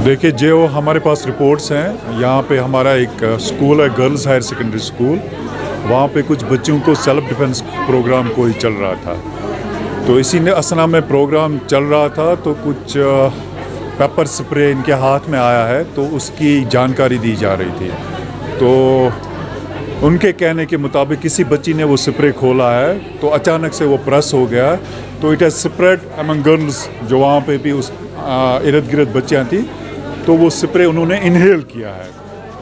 देखिए, जो हमारे पास रिपोर्ट्स हैं, यहाँ पे हमारा एक स्कूल है, गर्ल्स हायर सेकेंडरी स्कूल। वहाँ पे कुछ बच्चों को सेल्फ डिफेंस प्रोग्राम कोई चल रहा था। तो इसी ने असना में प्रोग्राम चल रहा था तो कुछ पेपर स्प्रे इनके हाथ में आया है, तो उसकी जानकारी दी जा रही थी। तो उनके कहने के मुताबिक किसी बच्ची ने वो स्प्रे खोला है, तो अचानक से वो प्रेस हो गया। तो it has spread among girls, जो वहाँ पे भी उस इर्द गिर्द बच्चियाँ थी, तो वो स्प्रे उन्होंने इनहेल किया है।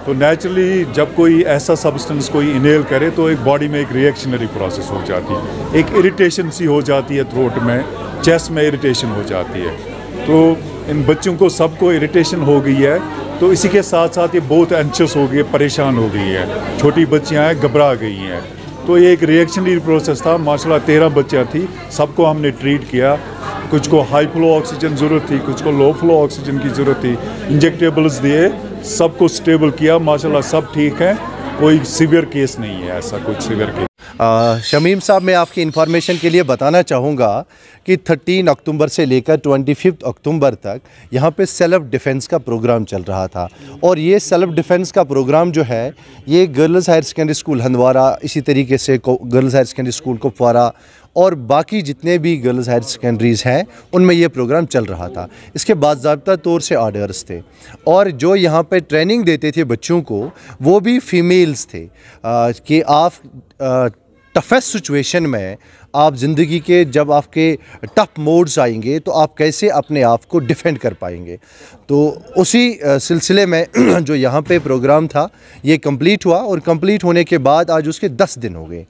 तो नेचुरली जब कोई ऐसा सब्सटेंस कोई इनहेल करे तो एक बॉडी में एक रिएक्शनरी प्रोसेस हो जाती है, एक इरिटेशन सी हो जाती है, थ्रोट में, चेस्ट में इरिटेशन हो जाती है। तो इन बच्चों को सबको इरिटेशन हो गई है, तो इसी के साथ साथ ये बहुत एंशियस हो गई, परेशान हो गई है। छोटी बच्चियाँ हैं, घबरा गई हैं। तो ये एक रिएक्शनरी प्रोसेस था। माशाल्लाह 13 बच्चियाँ थी, सबको हमने ट्रीट किया। कुछ को हाई फ्लो ऑक्सीजन ज़रूरत थी, कुछ को लो फ्लो ऑक्सीजन की ज़रूरत थी। इंजेक्टेबल्स दिए, सबको स्टेबल किया। माशाल्लाह सब ठीक है, कोई सीवियर केस नहीं है, ऐसा कुछ सीवियर केस। शमीम साहब, मैं आपकी इन्फॉर्मेशन के लिए बताना चाहूँगा कि 13 अक्टूबर से लेकर 25 अक्टूबर तक यहाँ पे सेल्फ़ डिफेंस का प्रोग्राम चल रहा था। और ये सेल्फ़ डिफेंस का प्रोग्राम जो है, ये girls higher secondary school Handwara, इसी तरीके से girls higher secondary school Kupwara और बाकी जितने भी गर्ल्स हायर सेकेंडरीज़ हैं, उनमें ये प्रोग्राम चल रहा था। इसके बाज़ाब्ता तौर से आर्डर्स थे, और जो यहाँ पे ट्रेनिंग देते थे बच्चों को, वो भी फीमेल्स थे कि आप टफेस्ट सिचुएशन में, आप ज़िंदगी के जब आपके टफ मोड्स आएंगे तो आप कैसे अपने आप को डिफेंड कर पाएंगे। तो उसी सिलसिले में जो यहाँ पे प्रोग्राम था, ये कंप्लीट हुआ, और कंप्लीट होने के बाद आज उसके 10 दिन हो गए।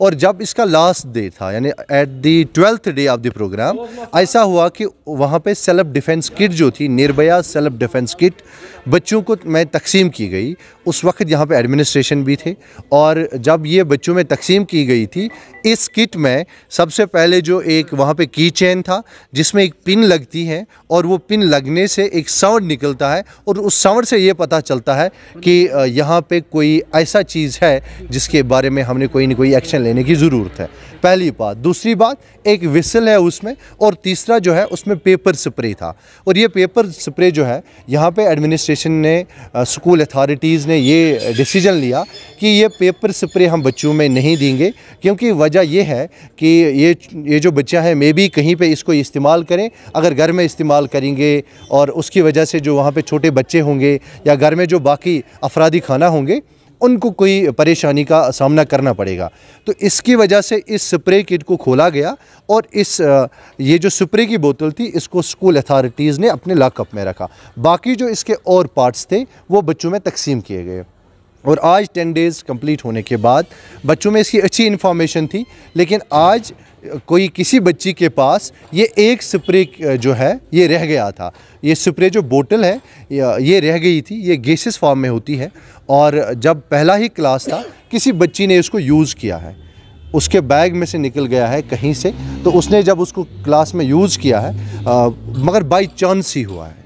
और जब इसका लास्ट डे था, यानी at the 12th day of the program, ऐसा हुआ कि वहाँ पे सेल्फ़ डिफेंस किट जो थी, निर्भया सेल्फ़ डिफेंस किट, बच्चों को मैं तकसीम की गई। उस वक्त यहाँ पे एडमिनिस्ट्रेशन भी थे, और जब ये बच्चों में तकसीम की गई थी, इस किट में सबसे पहले जो एक वहाँ पे की चेन था, जिसमें एक पिन लगती है, और वो पिन लगने से एक साउंड निकलता है, और उस साउंड से ये पता चलता है कि यहाँ पे कोई ऐसा चीज़ है जिसके बारे में हमने कोई न कोई एक्शन लेने की ज़रूरत है। पहली बात। दूसरी बात, एक विसल है उसमें, और तीसरा जो है उसमें पेपर स्प्रे था। और ये पेपर स्प्रे जो है, यहाँ पे एडमिनिस्ट्रेशन ने, स्कूल अथॉरिटीज़ ने ये डिसीजन लिया कि ये पेपर स्प्रे हम बच्चों में नहीं देंगे, क्योंकि वजह ये है कि ये जो बच्चा है, मे भी कहीं पे इसको इस्तेमाल करें। अगर घर में इस्तेमाल करेंगे और उसकी वजह से जो वहाँ पे छोटे बच्चे होंगे या घर में जो बाकी अफरादी खाना होंगे, उनको कोई परेशानी का सामना करना पड़ेगा। तो इसकी वजह से इस स्प्रे किट को खोला गया, और ये जो स्प्रे की बोतल थी, इसको स्कूल अथॉरिटीज़ ने अपने लॉकअप में रखा। बाकी जो इसके और पार्ट्स थे, वो बच्चों में तकसीम किए गए। और आज 10 डेज़ कंप्लीट होने के बाद बच्चों में इसकी अच्छी इन्फॉर्मेशन थी, लेकिन आज कोई किसी बच्ची के पास ये एक स्प्रे जो है, ये रह गया था। ये स्प्रे जो बोतल है, ये रह गई थी। ये गैसेस फॉर्म में होती है, और जब पहला ही क्लास था, किसी बच्ची ने इसको यूज़ किया है, उसके बैग में से निकल गया है कहीं से, तो उसने जब उसको क्लास में यूज़ किया है, मगर बाई चांस ही हुआ है,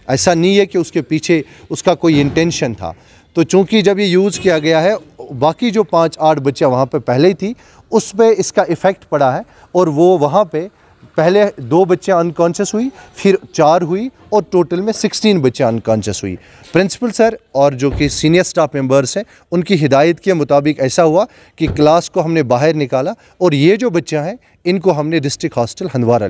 ऐसा नहीं है कि उसके पीछे उसका कोई इंटेंशन था। तो चूँकि जब ये यूज़ किया गया है, बाकी जो 5-8 बच्चियाँ वहाँ पे पहले ही थी, उस पर इसका इफ़ेक्ट पड़ा है, और वो वहाँ पे पहले 2 बच्चियाँ अनकॉन्शियस हुई, फिर 4 हुई, और टोटल में 16 बच्चियाँ अनकॉन्शियस हुई। प्रिंसिपल सर और जो कि सीनियर स्टाफ मेंबर्स हैं, उनकी हिदायत के मुताबिक ऐसा हुआ कि क्लास को हमने बाहर निकाला, और ये जो बच्चियाँ हैं, इनको हमने डिस्ट्रिक्ट हॉस्टल हंदवारा